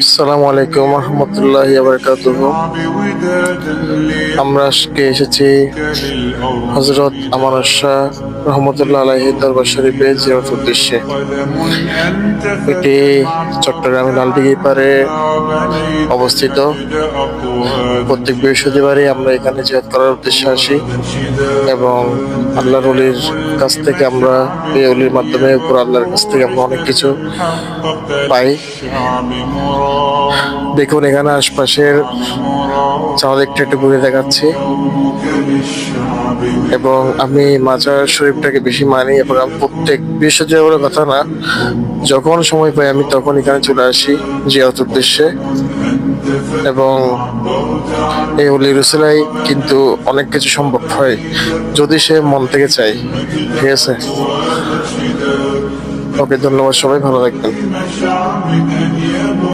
আসসালামু আলাইকুম রহমতুল্লাহি ওয়া বারাকাতুহু। আমরা আজকে এসেছি হযরত আমানত শাহ রহমতুল্লাহ আলাইহি দরবার শরীফে জিয়ারত উদ্দেশ্যে। এটি চট্টগ্রামের লালদিঘি পারে অবস্থিত। প্রত্যেক বৃহস্পতিবারই আমরা এখানে জিয়ারত করার উদ্দেশ্যে আসি এবং আল্লাহর ওলির কাছ থেকে আমরা এই ওলির মাধ্যমে উপর আল্লাহর কাছ থেকে আমরা অনেক কিছু পাই। দেখুন এখানে আশপাশের চাঁদ একটু ঘুরে দেখাচ্ছি এবং আমি মাজার শরীফটাকে বেশি মানি এবং আমি প্রত্যেক বৃহস্পতিবার কথা না, যখন সময় পাই আমি তখন এখানে চলে আসি জিয়ারত উদ্দেশ্যে। এবং এই অলির উসিলায় কিন্তু অনেক কিছু সম্ভব হয় যদি সে মন থেকে চায়। ঠিক আছে, ওকে, ধন্যবাদ, সবাই ভালো থাকবেন।